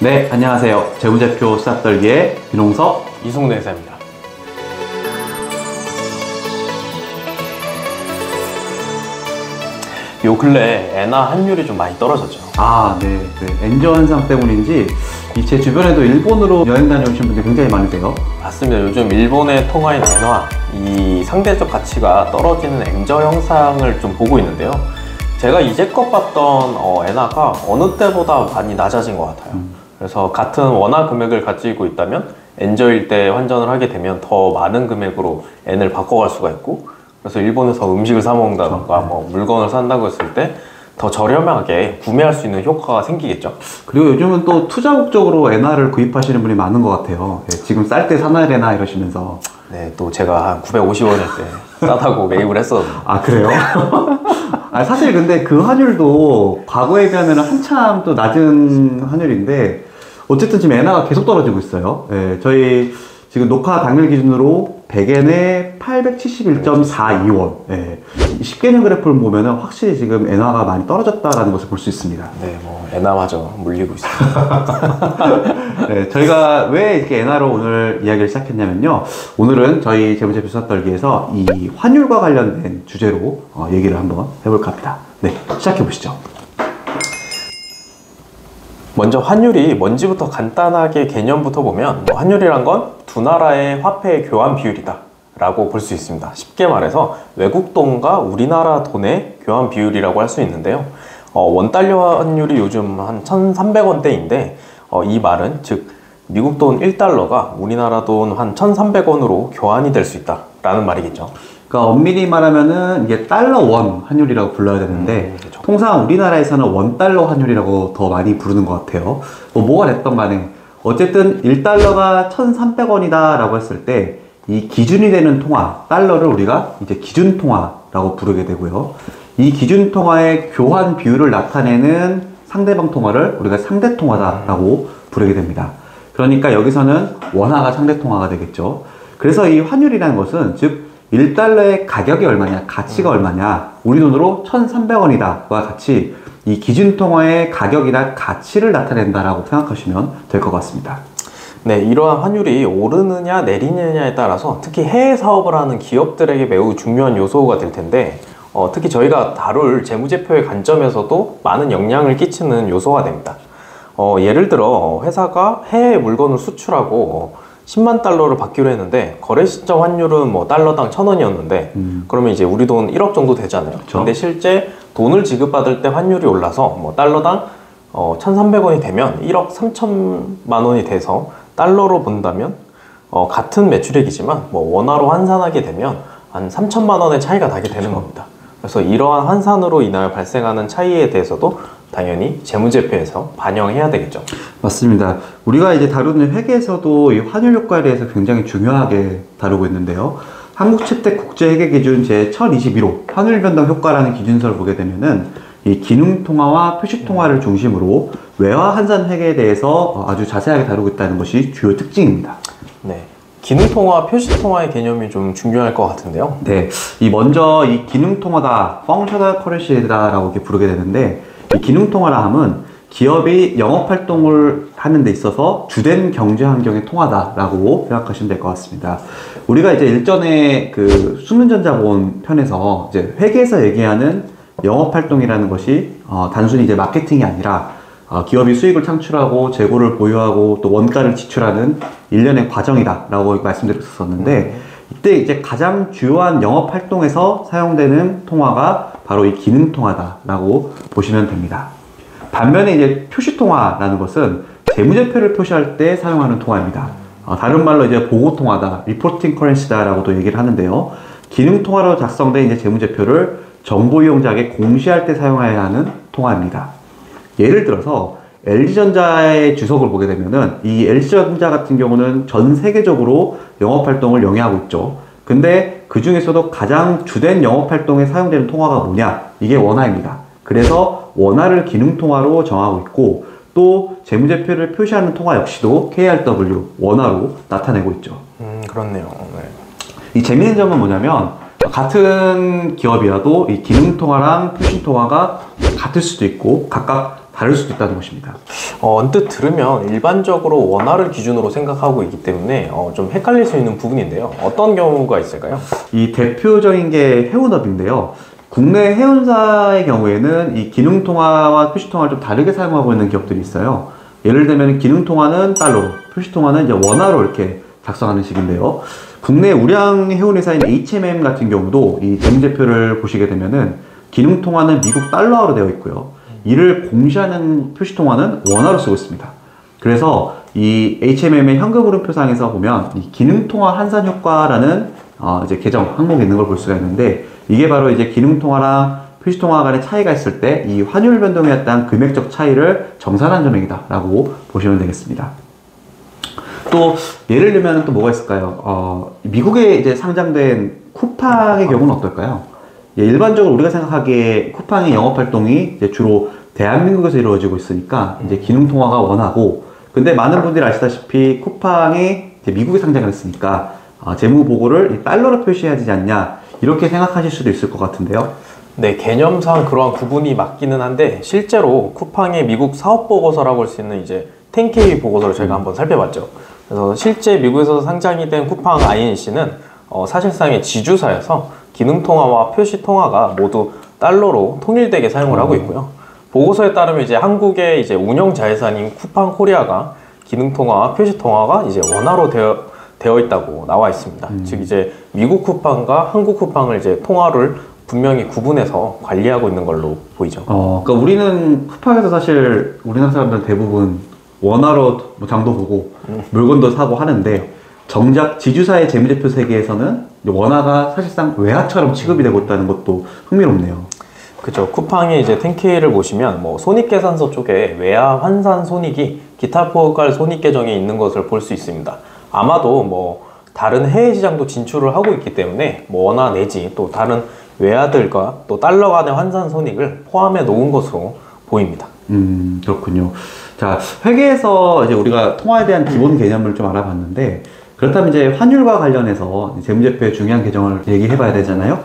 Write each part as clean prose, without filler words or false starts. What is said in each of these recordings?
네, 안녕하세요. 재무제표 수다떨기의 김홍석, 이승훈 회사입니다. 요 근래 엔화 환율이 좀 많이 떨어졌죠. 네. 엔저 현상 때문인지 제 주변에도 일본으로 여행 다녀오신 분들 굉장히 많으세요. 맞습니다. 요즘 일본의 통화인 엔화, 이 상대적 가치가 떨어지는 엔저 현상을 좀 보고 있는데요. 제가 이제껏 봤던 엔화가 어느 때보다 많이 낮아진 것 같아요. 그래서 같은 원화 금액을 가지고 있다면 엔저일 때 환전을 하게 되면 더 많은 금액으로 엔을 바꿔갈 수가 있고, 그래서 일본에서 음식을 사 먹는다던가 뭐 물건을 산다고 했을 때 더 저렴하게 구매할 수 있는 효과가 생기겠죠. 그리고 요즘은 또 투자 목적으로 엔화를 구입하시는 분이 많은 것 같아요. 지금 쌀 때 사놔야 되나 이러시면서. 네, 또 제가 한 950원일 때 싸다고 매입을 했었거든요. 아, 그래요? 사실 근데 그 환율도 과거에 비하면 한참 또 낮은 환율인데 어쨌든 지금 엔화가 계속 떨어지고 있어요. 저희 지금 녹화 당일 기준으로 100엔에 871.42원. 10개년 그래프를 보면은 확실히 지금 엔화가 많이 떨어졌다라는 것을 볼 수 있습니다. 네, 뭐 엔화마저 물리고 있습니다. 네, 저희가 왜 이렇게 엔화로 오늘 이야기를 시작했냐면요. 오늘은 저희 재무제표 수다떨기에서 이 환율과 관련된 주제로 얘기를 한번 해볼까 합니다. 네, 시작해 보시죠. 먼저 환율이 뭔지부터 간단하게 개념부터 보면 환율이란 건 두 나라의 화폐의 교환 비율이다 라고 볼 수 있습니다. 쉽게 말해서 외국 돈과 우리나라 돈의 교환 비율이라고 할 수 있는데요. 원달러 환율이 요즘 한 1,300원대인데 이 말은 즉 미국 돈 1달러가 우리나라 돈 한 1,300원으로 교환이 될 수 있다 라는 말이겠죠. 그러니까 엄밀히 말하면은 이게 달러 원 환율이라고 불러야 되는데 그렇죠. 통상 우리나라에서는 원달러 환율이라고 더 많이 부르는 것 같아요. 뭐가 됐던 간에 어쨌든 1달러가 1,300원이다 라고 했을 때 이 기준이 되는 통화, 달러를 우리가 이제 기준 통화라고 부르게 되고요. 이 기준 통화의 교환 비율을 나타내는 상대방 통화를 우리가 상대 통화다라고 부르게 됩니다. 그러니까 여기서는 원화가 상대 통화가 되겠죠. 그래서 이 환율이라는 것은 즉 1달러의 가격이 얼마냐, 가치가 얼마냐, 우리 돈으로 1,300원이다 와 같이 이 기준 통화의 가격이나 가치를 나타낸다라고 생각하시면 될 것 같습니다. 네, 이러한 환율이 오르느냐 내리느냐에 따라서 특히 해외 사업을 하는 기업들에게 매우 중요한 요소가 될 텐데 특히 저희가 다룰 재무제표의 관점에서도 많은 영향을 끼치는 요소가 됩니다. 예를 들어 회사가 해외 물건을 수출하고 10만 달러를 받기로 했는데 거래 시점 환율은 뭐 달러당 1,000원이었는데 그러면 이제 우리 돈 1억 정도 되잖아요. 그렇죠? 근데 실제 돈을 지급받을 때 환율이 올라서 뭐 달러당 1,300원이 되면 1억 3천만 원이 돼서 달러로 본다면 같은 매출액이지만 뭐 원화로 환산하게 되면 한 3천만 원의 차이가 나게 되는 그렇죠. 겁니다. 그래서 이러한 환산으로 인하여 발생하는 차이에 대해서도 당연히 재무제표에서 반영해야 되겠죠. 맞습니다. 우리가 이제 다루는 회계에서도 이 환율 효과에 대해서 굉장히 중요하게 다루고 있는데요. 한국채택 국제회계기준 제1021호 환율 변동 효과라는 기준서를 보게 되면은 이 기능통화와 표시통화를 중심으로 외화 환산 회계에 대해서 아주 자세하게 다루고 있다는 것이 주요 특징입니다. 네. 기능통화, 표시통화의 개념이 좀 중요할 것 같은데요. 네. 먼저 이 기능통화다, functional currency다라고 이렇게 부르게 되는데 이 기능통화라 함은 기업이 영업활동을 하는 데 있어서 주된 경제 환경의 통화다라고 생각하시면 될 것 같습니다. 우리가 이제 일전에 그 수문전자본 편에서 이제 회계에서 얘기하는 영업활동이라는 것이 단순히 이제 마케팅이 아니라 기업이 수익을 창출하고 재고를 보유하고 또 원가를 지출하는 일련의 과정이다라고 말씀드렸었는데 이때 이제 가장 주요한 영업활동에서 사용되는 통화가 바로 이 기능통화다라고 보시면 됩니다. 반면에 이제 표시통화라는 것은 재무제표를 표시할 때 사용하는 통화입니다. 다른 말로 이제 보고통화다, 리포팅 커런시다라고도 얘기를 하는데요. 기능통화로 작성된 이제 재무제표를 정보 이용자에게 공시할 때 사용해야 하는 통화입니다. 예를 들어서 LG전자의 주석을 보게 되면은 이 LG전자 같은 경우는 전 세계적으로 영업활동을 영위하고 있죠. 근데 그 중에서도 가장 주된 영업활동에 사용되는 통화가 뭐냐? 이게 원화입니다. 그래서 원화를 기능통화로 정하고 있고 또 재무제표를 표시하는 통화 역시도 KRW, 원화로 나타내고 있죠. 그렇네요. 네. 이 재미있는 점은 뭐냐면 같은 기업이라도 이 기능통화랑 표시통화가 같을 수도 있고 각각 다를 수도 있다는 것입니다. 언뜻 들으면 일반적으로 원화를 기준으로 생각하고 있기 때문에 좀 헷갈릴 수 있는 부분인데요. 어떤 경우가 있을까요? 이 대표적인 게 해운업인데요. 국내 해운사의 경우에는 이 기능통화와 표시통화를 좀 다르게 사용하고 있는 기업들이 있어요. 예를 들면 기능통화는 달러로, 표시통화는 이제 원화로 이렇게 작성하는 식인데요. 국내 우량 해운회사인 HMM 같은 경우도 이 재무제표를 보시게 되면은 기능통화는 미국 달러화로 되어 있고요. 이를 공시하는 표시통화는 원화로 쓰고 있습니다. 그래서 이 HMM의 현금흐름표상에서 보면 이 기능통화 환산효과라는 이제 계정 항목이 있는 걸 볼 수가 있는데, 이게 바로 이제 기능통화랑 표시통화 간의 차이가 있을 때 이 환율 변동에 따른 금액적 차이를 정산한 점액이다라고 보시면 되겠습니다. 또 예를 들면 또 뭐가 있을까요? 미국에 이제 상장된 쿠팡의 경우는 어떨까요? 일반적으로 우리가 생각하기에 쿠팡의 영업 활동이 이제 주로 대한민국에서 이루어지고 있으니까 이제 기능통화가 원하고, 근데 많은 분들이 아시다시피 쿠팡이 이제 미국에 상장을 했으니까 재무 보고를 달러로 표시해야 되지 않냐, 이렇게 생각하실 수도 있을 것 같은데요. 네, 개념상 그러한 구분이 맞기는 한데, 실제로 쿠팡의 미국 사업 보고서라고 할 수 있는 이제 10K 보고서를 저희가 한번 살펴봤죠. 그래서 실제 미국에서 상장이 된 쿠팡 INC는 사실상의 지주사여서 기능통화와 표시통화가 모두 달러로 통일되게 사용을 하고 있고요. 보고서에 따르면 이제 한국의 이제 운영 자회사인 쿠팡 코리아가 기능통화와 표시통화가 이제 원화로 되어 있다고 나와 있습니다. 즉 이제 미국 쿠팡과 한국 쿠팡을 이제 통화를 분명히 구분해서 관리하고 있는 걸로 보이죠. 그러니까 우리는 쿠팡에서 사실 우리나라 사람들은 대부분 원화로 뭐 장도 보고 물건도 사고 하는데, 정작 지주사의 재무제표 세계에서는 원화가 사실상 외화처럼 취급이 되고 있다는 것도 흥미롭네요. 그렇죠. 쿠팡의 이제 10K를 보시면 뭐 손익계산서 쪽에 외화 환산 손익이 기타 포괄 손익 계정에 있는 것을 볼 수 있습니다. 아마도 뭐 다른 해외 시장도 진출을 하고 있기 때문에 뭐 원화 내지 또 다른 외화들과 또 달러 간의 환산 손익을 포함해 놓은 것으로 보입니다. 그렇군요. 자, 회계에서 이제 우리가 통화에 대한 기본 개념을 좀 알아봤는데, 그렇다면 이제 환율과 관련해서 재무제표의 중요한 계정을 얘기해 봐야 되잖아요.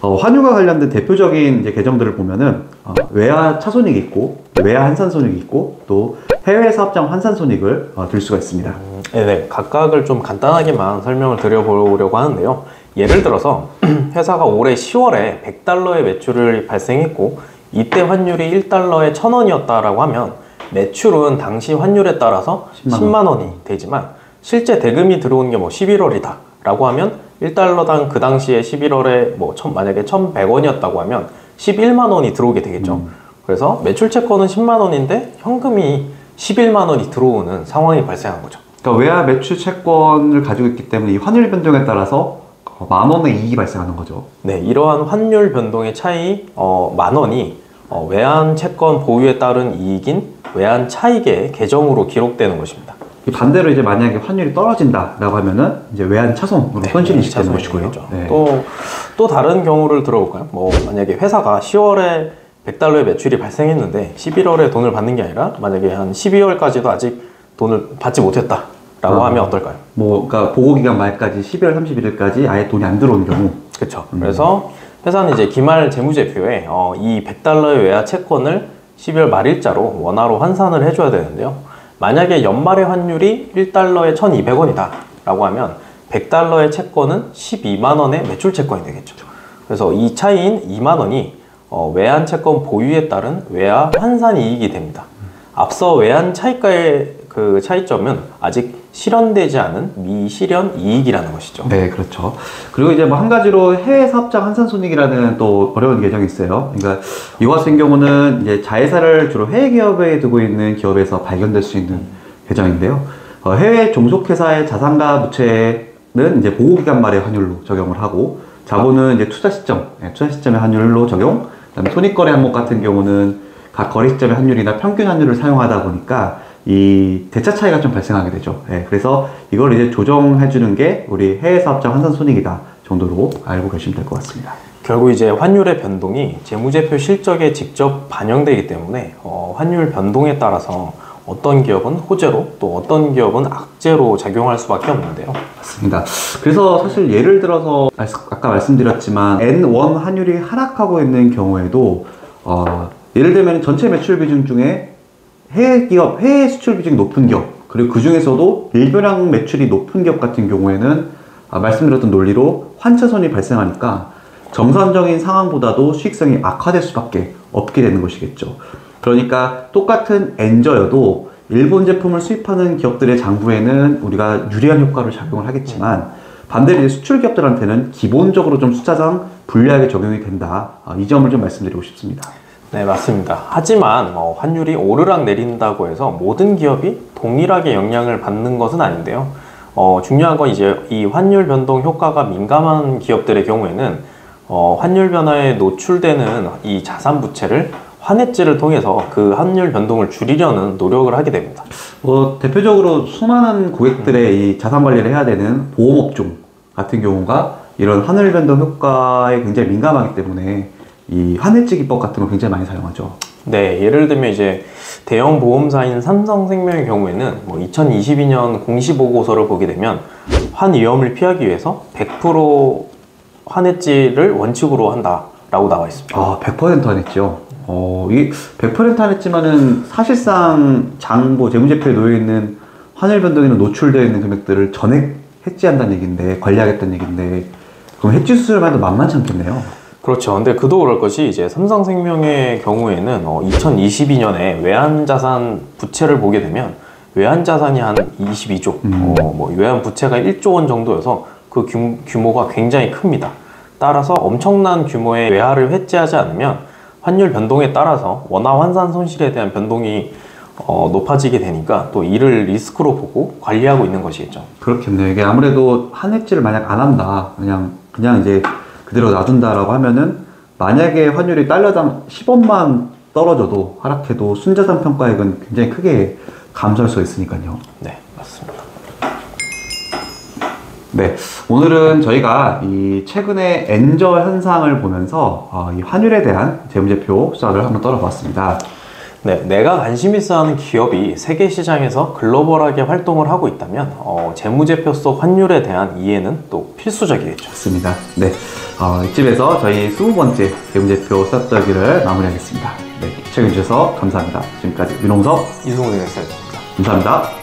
환율과 관련된 대표적인 이제 계정들을 보면은 외화 차손익이 있고 외화 환산손익이 있고 또 해외 사업장 환산손익을 들 수가 있습니다. 네, 각각을 좀 간단하게만 설명을 드려보려고 하는데요. 예를 들어서 회사가 올해 10월에 100달러의 매출을 발생했고 이때 환율이 1달러에 1000원이었다라고 하면 매출은 당시 환율에 따라서 10만 원이 되지만 실제 대금이 들어온 게 뭐 11월이다 라고 하면 1달러당 그 당시에 11월에 뭐 만약에 1100원이었다고 하면 11만 원이 들어오게 되겠죠. 그래서 매출 채권은 10만 원인데 현금이 11만 원이 들어오는 상황이 발생한 거죠. 그러니까 외화 매출 채권을 가지고 있기 때문에 이 환율 변동에 따라서 만 원의 이익이 발생하는 거죠. 네, 이러한 환율 변동의 차이 만 원이 외환 채권 보유에 따른 이익인 외환 차익의 계정으로 기록되는 것입니다. 반대로 이제 만약에 환율이 떨어진다라고 하면은 이제 외환 차손으로 손실이 인식되는 것이고요. 네. 또 다른 경우를 들어볼까요? 뭐 만약에 회사가 10월에 100달러의 매출이 발생했는데 11월에 돈을 받는 게 아니라 만약에 한 12월까지도 아직 돈을 받지 못했다라고 하면 어떨까요? 뭐 그러니까 보고기간 말까지 12월 31일까지 아예 돈이 안 들어온 경우. 그렇죠. 그래서 회사는 이제 기말 재무제표에 이 100달러의 외화 채권을 12월 말일자로 원화로 환산을 해줘야 되는데요. 만약에 연말의 환율이 1달러에 1200원이다 라고 하면 100달러의 채권은 12만 원의 매출 채권이 되겠죠. 그래서 이 차이인 2만 원이 외환 채권 보유에 따른 외화 환산 이익이 됩니다. 앞서 외환 차익과의 그 차이점은 아직 실현되지 않은 미실현 이익이라는 것이죠. 네, 그렇죠. 그리고 이제 뭐 한 가지로 해외 사업장 환산 손익이라는 또 어려운 계정이 있어요. 그러니까 이와 같은 경우는 이제 자회사를 주로 해외 기업에 두고 있는 기업에서 발견될 수 있는 계정인데요. 해외 종속회사의 자산과 부채는 이제 보고기간 말의 환율로 적용을 하고, 자본은 이제 투자 시점의 환율로 적용. 그다음에 손익거래 항목 같은 경우는 각 거래 시점의 환율이나 평균 환율을 사용하다 보니까 이 대차 차이가 좀 발생하게 되죠. 네, 그래서 이걸 이제 조정해 주는 게 우리 해외 사업장 환산 손익이다 정도로 알고 계시면 될 것 같습니다. 결국 이제 환율의 변동이 재무제표 실적에 직접 반영되기 때문에 환율 변동에 따라서 어떤 기업은 호재로 또 어떤 기업은 악재로 작용할 수밖에 없는데요. 맞습니다. 그래서 사실 예를 들어서 아까 말씀드렸지만 N1 환율이 하락하고 있는 경우에도 예를 들면 전체 매출 비중 중에 해외 기업, 해외 수출 비중이 높은 기업, 그리고 그 중에서도 일교량 매출이 높은 기업 같은 경우에는 말씀드렸던 논리로 환차손이 발생하니까 정상적인 상황보다도 수익성이 악화될 수밖에 없게 되는 것이겠죠. 그러니까 똑같은 엔저여도 일본 제품을 수입하는 기업들의 장부에는 우리가 유리한 효과를 작용을 하겠지만 반대로 이제 수출 기업들한테는 기본적으로 좀 숫자상 불리하게 적용이 된다. 이 점을 좀 말씀드리고 싶습니다. 네, 맞습니다. 하지만 환율이 오르락 내린다고 해서 모든 기업이 동일하게 영향을 받는 것은 아닌데요. 중요한 건 이제 이 환율 변동 효과가 민감한 기업들의 경우에는 환율 변화에 노출되는 이 자산 부채를 환해지를 통해서 그 환율 변동을 줄이려는 노력을 하게 됩니다. 대표적으로 수많은 고객들의 이 자산 관리를 해야 되는 보험업종 같은 경우가 이런 환율 변동 효과에 굉장히 민감하기 때문에 이 환해지 기법 같은 걸 굉장히 많이 사용하죠. 네, 예를 들면 이제 대형 보험사인 삼성생명의 경우에는 2022년 공시보고서를 보게 되면 환 위험을 피하기 위해서 100% 환해지를 원칙으로 한다라고 나와 있습니다. 100% 환했죠. 이 100% 환했지만은 사실상 장부 재무제표에 놓여 있는 환율 변동에는 노출되어 있는 금액들을 전액 해지한다는 얘기인데, 관리하겠다는 얘기인데, 그럼 해지 수술만 해도 만만치 않겠네요. 그렇죠. 근데 그도 그럴 것이 이제 삼성생명의 경우에는 2022년에 외환자산 부채를 보게 되면 외환자산이 한 22조, 외환 부채가 1조 원 정도여서 그 규모가 굉장히 큽니다. 따라서 엄청난 규모의 외화를 해지하지 않으면 환율 변동에 따라서 원화 환산 손실에 대한 변동이 높아지게 되니까 또 이를 리스크로 보고 관리하고 있는 것이겠죠. 그렇겠네요. 이게 아무래도 한해지를 만약 안 한다, 그냥 이제 그대로 놔둔다라고 하면은 만약에 환율이 달러당 10원만 떨어져도 하락해도 순자산 평가액은 굉장히 크게 감소할 수가 있으니까요. 네, 맞습니다. 네, 오늘은 저희가 이 최근의 엔저 현상을 보면서 이 환율에 대한 재무제표 수학을 한번 떨어봤습니다. 네, 내가 관심 있어 하는 기업이 세계 시장에서 글로벌하게 활동을 하고 있다면 재무제표 속 환율에 대한 이해는 또 필수적이겠죠. 좋습니다. 네, 이쯤에서 저희 20번째 재무제표 수학 떨기를 마무리하겠습니다. 네, 시청해주셔서 감사합니다. 지금까지 민홍석, 이승훈 의사였습니다. 감사합니다.